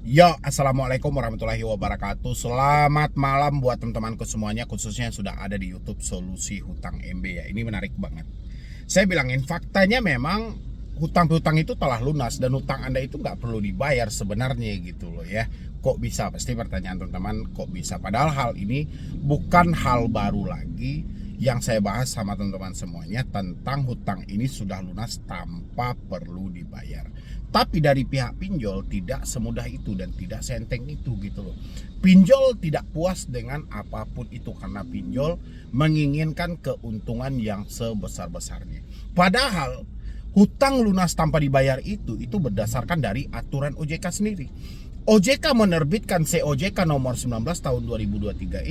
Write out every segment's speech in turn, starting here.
Yo, assalamualaikum warahmatullahi wabarakatuh. Selamat malam buat teman-temanku semuanya, khususnya yang sudah ada di YouTube Solusi Hutang MB ya. Ini menarik banget. Saya bilangin faktanya memang hutang-hutang itu telah lunas dan hutang Anda itu nggak perlu dibayar sebenarnya gitu loh ya. Kok bisa? Pasti pertanyaan teman-teman, kok bisa? Padahal hal ini bukan hal baru lagi yang saya bahas sama teman-teman semuanya tentang hutang ini sudah lunas tanpa perlu dibayar. Tapi dari pihak pinjol tidak semudah itu dan tidak seenteng itu gitu loh. Pinjol tidak puas dengan apapun itu karena pinjol menginginkan keuntungan yang sebesar-besarnya. Padahal hutang lunas tanpa dibayar itu berdasarkan dari aturan OJK sendiri. OJK menerbitkan COJK nomor 19 tahun 2023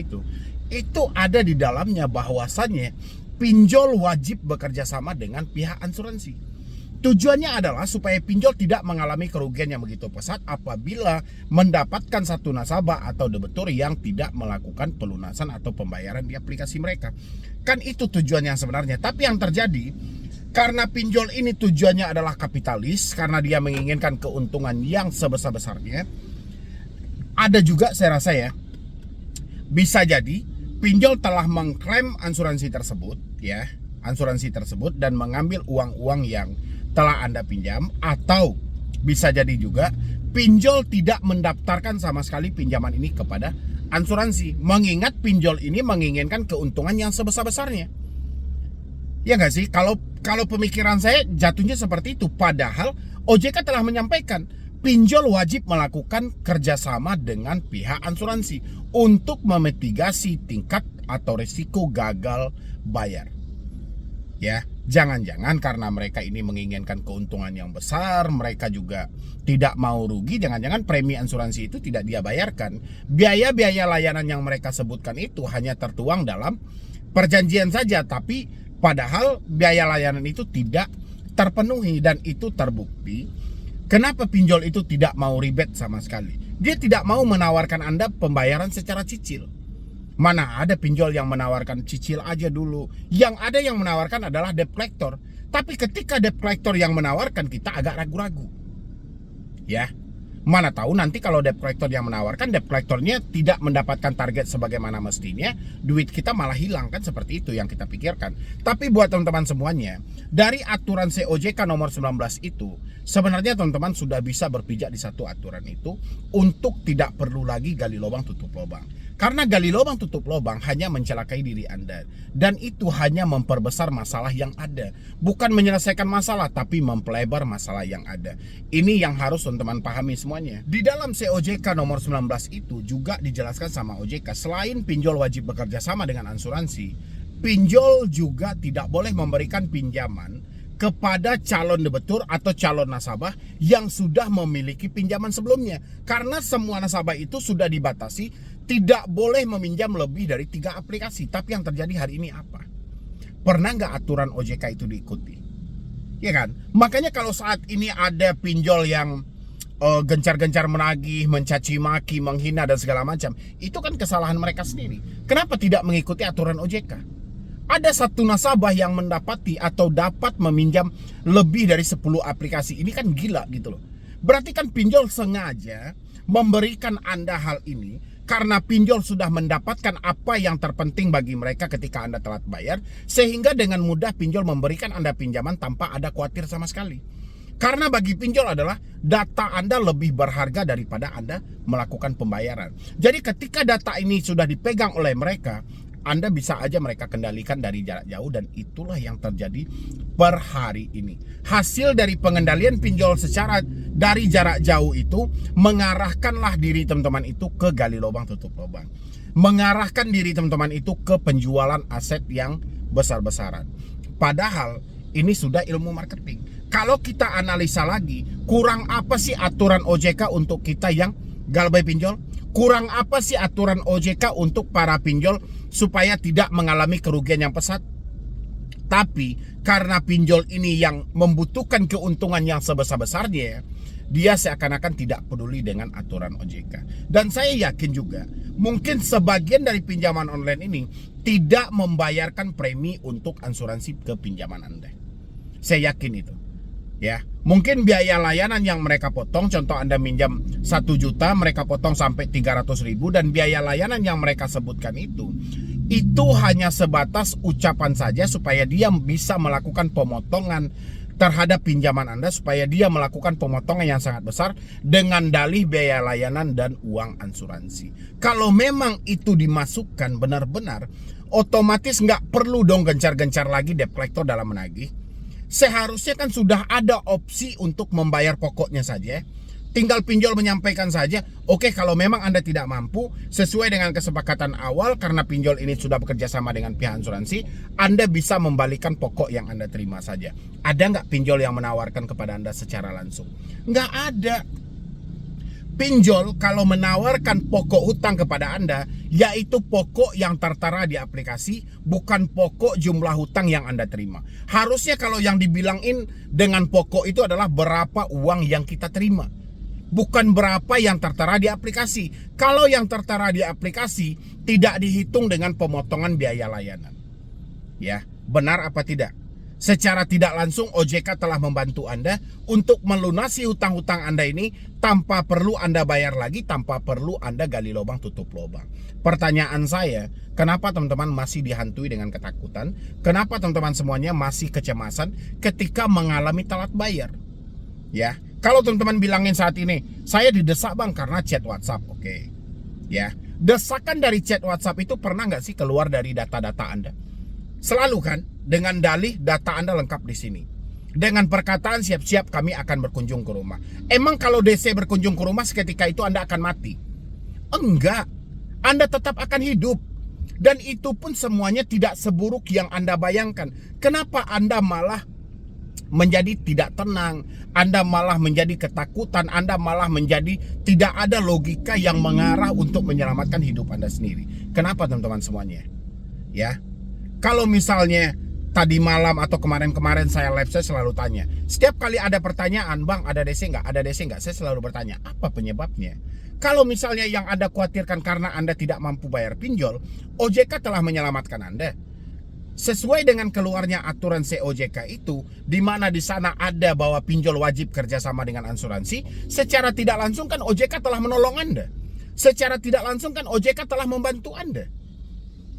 itu ada di dalamnya bahwasannya pinjol wajib bekerja sama dengan pihak asuransi. Tujuannya adalah supaya pinjol tidak mengalami kerugian yang begitu pesat apabila mendapatkan satu nasabah atau debitur yang tidak melakukan pelunasan atau pembayaran di aplikasi mereka. Kan itu tujuan yang sebenarnya. Tapi yang terjadi, karena pinjol ini tujuannya adalah kapitalis, karena dia menginginkan keuntungan yang sebesar-besarnya, ada juga saya rasa ya, bisa jadi pinjol telah mengklaim asuransi tersebut ya, asuransi tersebut dan mengambil uang-uang yang telah Anda pinjam, atau bisa jadi juga pinjol tidak mendaftarkan sama sekali pinjaman ini kepada asuransi, mengingat pinjol ini menginginkan keuntungan yang sebesar-besarnya. Ya nggak sih? Kalau pemikiran saya jatuhnya seperti itu. Padahal OJK telah menyampaikan pinjol wajib melakukan kerjasama dengan pihak asuransi untuk memitigasi tingkat atau risiko gagal bayar. Ya, jangan-jangan karena mereka ini menginginkan keuntungan yang besar, mereka juga tidak mau rugi, jangan-jangan premi asuransi itu tidak dia bayarkan. Biaya-biaya layanan yang mereka sebutkan itu hanya tertuang dalam perjanjian saja, tapi padahal biaya layanan itu tidak terpenuhi dan itu terbukti. Kenapa pinjol itu tidak mau rebate sama sekali? Dia tidak mau menawarkan Anda pembayaran secara cicil. Mana ada pinjol yang menawarkan cicil aja dulu. Yang ada yang menawarkan adalah debt collector. Tapi ketika debt collector yang menawarkan, kita agak ragu-ragu. Ya, mana tahu nanti kalau debt collector yang menawarkan, debt collectornya tidak mendapatkan target sebagaimana mestinya, duit kita malah hilang, kan seperti itu yang kita pikirkan. Tapi buat teman-teman semuanya, dari aturan COJK nomor 19 itu, sebenarnya teman-teman sudah bisa berpijak di satu aturan itu untuk tidak perlu lagi gali lubang tutup lubang. Karena gali lubang tutup lubang hanya mencelakai diri Anda. Dan itu hanya memperbesar masalah yang ada. Bukan menyelesaikan masalah, tapi mempelebar masalah yang ada. Ini yang harus teman-teman pahami semuanya. Di dalam COJK nomor 19 itu juga dijelaskan sama OJK, selain pinjol wajib bekerja sama dengan asuransi, pinjol juga tidak boleh memberikan pinjaman kepada calon debitur atau calon nasabah yang sudah memiliki pinjaman sebelumnya. Karena semua nasabah itu sudah dibatasi tidak boleh meminjam lebih dari 3 aplikasi. Tapi yang terjadi hari ini apa? Pernah nggak aturan OJK itu diikuti? Ya kan? Makanya kalau saat ini ada pinjol yang gencar-gencar menagih, mencaci maki, menghina dan segala macam, itu kan kesalahan mereka sendiri. Kenapa tidak mengikuti aturan OJK? Ada satu nasabah yang mendapati atau dapat meminjam lebih dari 10 aplikasi. Ini kan gila gitu loh. Berarti kan pinjol sengaja memberikan Anda hal ini karena pinjol sudah mendapatkan apa yang terpenting bagi mereka ketika Anda telat bayar, sehingga dengan mudah pinjol memberikan Anda pinjaman tanpa ada khawatir sama sekali. Karena bagi pinjol adalah data Anda lebih berharga daripada Anda melakukan pembayaran. Jadi ketika data ini sudah dipegang oleh mereka, Anda bisa aja mereka kendalikan dari jarak jauh, dan itulah yang terjadi per hari ini. Hasil dari pengendalian pinjol secara dari jarak jauh itu mengarahkanlah diri teman-teman itu ke gali lubang tutup lubang. Mengarahkan diri teman-teman itu ke penjualan aset yang besar-besaran. Padahal ini sudah ilmu marketing. Kalau kita analisa lagi, kurang apa sih aturan OJK untuk kita yang galbay pinjol? Kurang apa sih aturan OJK untuk para pinjol supaya tidak mengalami kerugian yang pesat? Tapi karena pinjol ini yang membutuhkan keuntungan yang sebesar-besarnya, dia seakan-akan tidak peduli dengan aturan OJK. Dan saya yakin juga mungkin sebagian dari pinjaman online ini tidak membayarkan premi untuk asuransi ke pinjaman Anda. Saya yakin itu. Ya, mungkin biaya layanan yang mereka potong, contoh Anda minjam 1 juta, mereka potong sampai 300.000, dan biaya layanan yang mereka sebutkan itu hanya sebatas ucapan saja supaya dia bisa melakukan pemotongan terhadap pinjaman Anda, supaya dia melakukan pemotongan yang sangat besar dengan dalih biaya layanan dan uang asuransi. Kalau memang itu dimasukkan benar-benar, otomatis nggak perlu dong gencar-gencar lagi debt collector dalam menagih. Seharusnya kan sudah ada opsi untuk membayar pokoknya saja. Tinggal pinjol menyampaikan saja, oke, kalau memang Anda tidak mampu, sesuai dengan kesepakatan awal, karena pinjol ini sudah bekerja sama dengan pihak asuransi, Anda bisa membalikan pokok yang Anda terima saja. Ada nggak pinjol yang menawarkan kepada Anda secara langsung? Nggak ada. Pinjol kalau menawarkan pokok hutang kepada Anda, yaitu pokok yang tertera di aplikasi, bukan pokok jumlah hutang yang Anda terima. Harusnya kalau yang dibilangin dengan pokok itu adalah berapa uang yang kita terima, bukan berapa yang tertera di aplikasi. Kalau yang tertera di aplikasi tidak dihitung dengan pemotongan biaya layanan. Ya, benar apa tidak? Secara tidak langsung OJK telah membantu Anda untuk melunasi hutang-hutang Anda ini tanpa perlu Anda bayar lagi, tanpa perlu Anda gali lubang tutup lubang. Pertanyaan saya, kenapa teman-teman masih dihantui dengan ketakutan? Kenapa teman-teman semuanya masih kecemasan ketika mengalami telat bayar? Ya, kalau teman-teman bilangin saat ini, saya didesak bang karena chat WhatsApp, oke. Ya, desakan dari chat WhatsApp itu pernah nggak sih keluar dari data-data Anda? Selalu kan, dengan dalih data Anda lengkap di sini. Dengan perkataan siap-siap kami akan berkunjung ke rumah. Emang kalau DC berkunjung ke rumah seketika itu Anda akan mati? Enggak, Anda tetap akan hidup. Dan itu pun semuanya tidak seburuk yang Anda bayangkan. Kenapa Anda malah menjadi tidak tenang? Anda malah menjadi ketakutan, Anda malah menjadi tidak ada logika yang mengarah untuk menyelamatkan hidup Anda sendiri. Kenapa teman-teman semuanya? Ya, kalau misalnya tadi malam atau kemarin-kemarin saya live, saya selalu tanya. Setiap kali ada pertanyaan, bang ada DC nggak? Ada DC nggak? Saya selalu bertanya, apa penyebabnya? Kalau misalnya yang Anda khawatirkan karena Anda tidak mampu bayar pinjol, OJK telah menyelamatkan Anda. Sesuai dengan keluarnya aturan COJK itu, di mana di sana ada bahwa pinjol wajib kerjasama dengan asuransi, secara tidak langsung kan OJK telah menolong Anda. Secara tidak langsung kan OJK telah membantu Anda.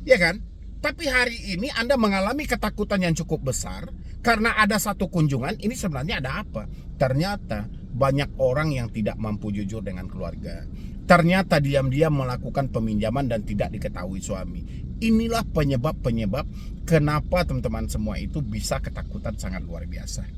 Ya kan? Tapi hari ini Anda mengalami ketakutan yang cukup besar karena ada satu kunjungan. Ini sebenarnya ada apa? Ternyata banyak orang yang tidak mampu jujur dengan keluarga. Ternyata diam-diam melakukan peminjaman dan tidak diketahui suami. Inilah penyebab-penyebab kenapa teman-teman semua itu bisa ketakutan sangat luar biasa.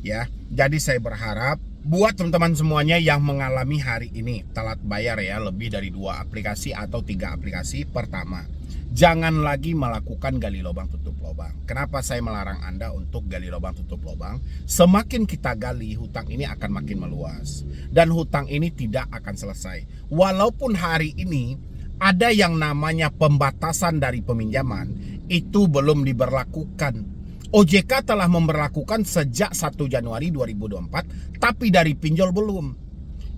Ya, jadi saya berharap buat teman-teman semuanya yang mengalami hari ini telat bayar ya, lebih dari 2 aplikasi atau 3 aplikasi. Pertama, jangan lagi melakukan gali lubang tutup lubang. Kenapa saya melarang Anda untuk gali lubang tutup lubang? Semakin kita gali, hutang ini akan makin meluas. Dan hutang ini tidak akan selesai. Walaupun hari ini ada yang namanya pembatasan dari peminjaman, itu belum diberlakukan. OJK telah memberlakukan sejak 1 Januari 2024, tapi dari pinjol belum.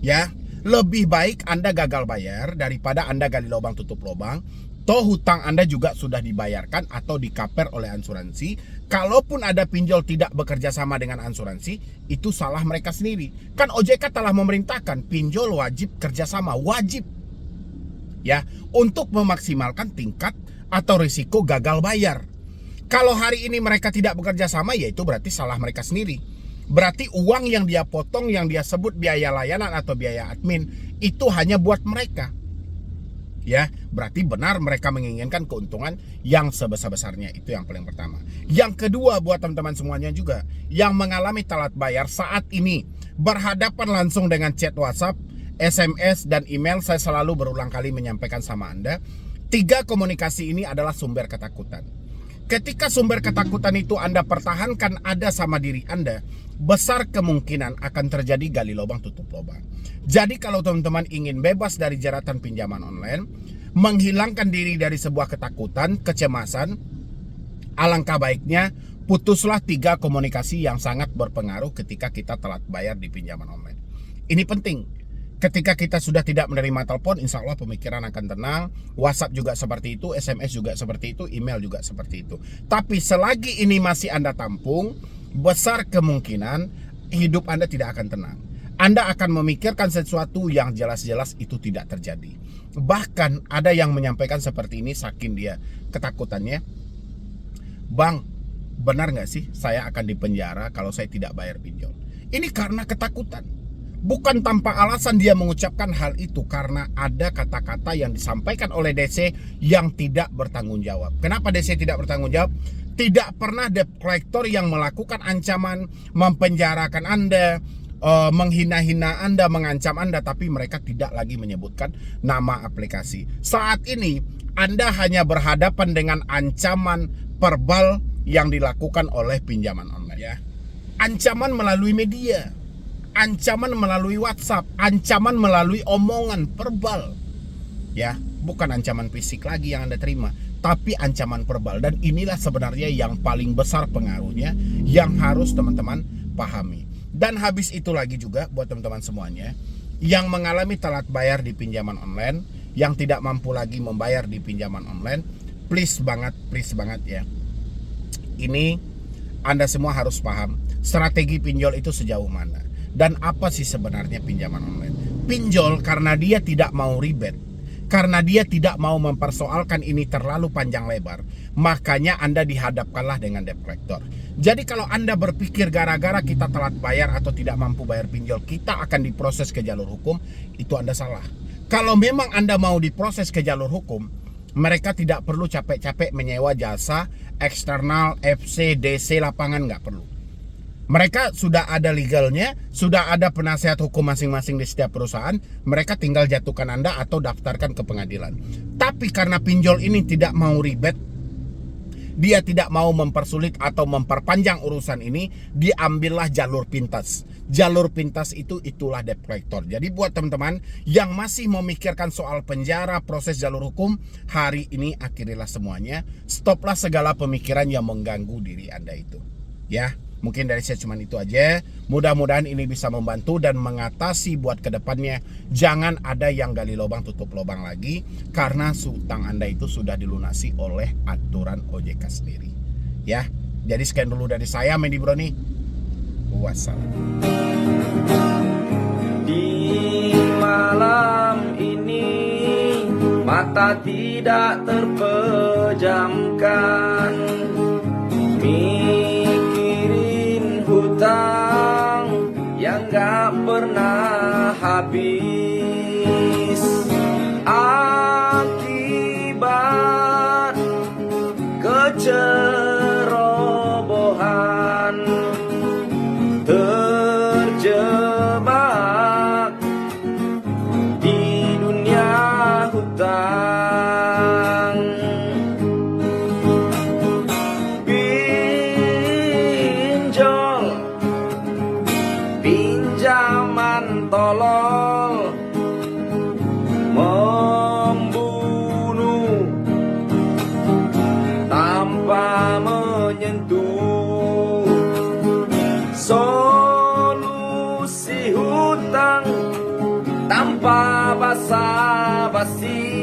Ya, lebih baik Anda gagal bayar daripada Anda gali lubang tutup lubang. Toh hutang Anda juga sudah dibayarkan atau dikaper oleh asuransi. Kalaupun ada pinjol tidak bekerja sama dengan asuransi, itu salah mereka sendiri. Kan OJK telah memerintahkan pinjol wajib kerjasama, wajib. Ya, untuk memaksimalkan tingkat atau risiko gagal bayar. Kalau hari ini mereka tidak bekerja sama, ya itu berarti salah mereka sendiri. Berarti uang yang dia potong, yang dia sebut biaya layanan atau biaya admin, itu hanya buat mereka. Ya, berarti benar mereka menginginkan keuntungan yang sebesar-besarnya. Itu yang paling pertama. Yang kedua, buat teman-teman semuanya juga yang mengalami telat bayar saat ini berhadapan langsung dengan chat WhatsApp, SMS, dan email, saya selalu berulang kali menyampaikan sama Anda, 3 komunikasi ini adalah sumber ketakutan. Ketika sumber ketakutan itu Anda pertahankan ada sama diri Anda, besar kemungkinan akan terjadi gali lubang tutup lubang. Jadi kalau teman-teman ingin bebas dari jeratan pinjaman online, menghilangkan diri dari sebuah ketakutan, kecemasan, alangkah baiknya putuslah 3 komunikasi yang sangat berpengaruh ketika kita telat bayar di pinjaman online. Ini penting. Ketika kita sudah tidak menerima telepon, insya Allah pemikiran akan tenang. WhatsApp juga seperti itu, SMS juga seperti itu, email juga seperti itu. Tapi selagi ini masih Anda tampung, besar kemungkinan hidup Anda tidak akan tenang. Anda akan memikirkan sesuatu yang jelas-jelas itu tidak terjadi. Bahkan ada yang menyampaikan seperti ini saking dia ketakutannya. Bang, benar nggak sih saya akan dipenjara kalau saya tidak bayar pinjol? Ini karena ketakutan. Bukan tanpa alasan dia mengucapkan hal itu, karena ada kata-kata yang disampaikan oleh DC yang tidak bertanggung jawab. Kenapa DC tidak bertanggung jawab? Tidak pernah debt collector yang melakukan ancaman, mempenjarakan Anda, menghina-hina Anda, mengancam Anda, tapi mereka tidak lagi menyebutkan nama aplikasi. Saat ini Anda hanya berhadapan dengan ancaman verbal yang dilakukan oleh pinjaman online, ya. Ancaman melalui media, ancaman melalui WhatsApp, ancaman melalui omongan verbal, ya, bukan ancaman fisik lagi yang Anda terima, tapi ancaman verbal. Dan inilah sebenarnya yang paling besar pengaruhnya, yang harus teman-teman pahami. Dan habis itu lagi juga buat teman-teman semuanya yang mengalami telat bayar di pinjaman online, yang tidak mampu lagi membayar di pinjaman online, please banget ya, ini Anda semua harus paham strategi pinjol itu sejauh mana. Dan apa sih sebenarnya pinjaman online? Pinjol karena dia tidak mau ribet, karena dia tidak mau mempersoalkan ini terlalu panjang lebar, makanya Anda dihadapkanlah dengan debt collector. Jadi kalau Anda berpikir gara-gara kita telat bayar atau tidak mampu bayar pinjol, kita akan diproses ke jalur hukum, itu Anda salah. Kalau memang Anda mau diproses ke jalur hukum, mereka tidak perlu capek-capek menyewa jasa eksternal, FC, DC, lapangan, nggak perlu. Mereka sudah ada legalnya, sudah ada penasehat hukum masing-masing di setiap perusahaan. Mereka tinggal jatuhkan Anda atau daftarkan ke pengadilan. Tapi karena pinjol ini tidak mau ribet, dia tidak mau mempersulit atau memperpanjang urusan ini, diambillah jalur pintas. Jalur pintas itulah debt collector. Jadi buat teman-teman yang masih memikirkan soal penjara, proses jalur hukum, hari ini akhirilah semuanya. Stoplah segala pemikiran yang mengganggu diri Anda itu, ya. Mungkin dari saya cuma itu aja. Mudah-mudahan ini bisa membantu dan mengatasi buat kedepannya. Jangan ada yang gali lubang tutup lubang lagi, karena hutang Anda itu sudah dilunasi oleh aturan OJK sendiri, ya. Jadi sekian dulu dari saya, Mendy Brony. Wassalam. Di malam ini mata tidak terpejamkan, hutang yang gak pernah habis, akibat kecerobohan, terjebak di dunia hutang. Pinjaman tolol, membunuh tanpa menyentuh. Solusi hutang tanpa basa-basi,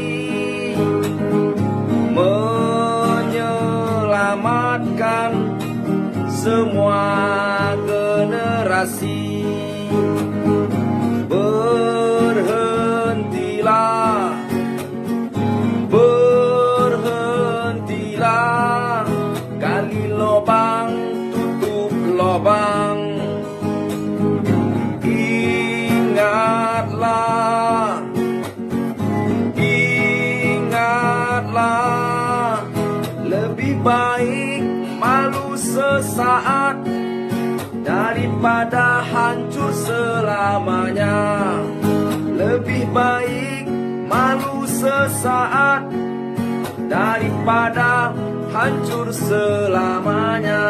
menyelamatkan semua generasi. Berhentilah, gali lubang, tutup lubang. Ingatlah, lebih baik malu sesaat daripada hancur selamanya. Lebih baik malu sesaat daripada hancur selamanya.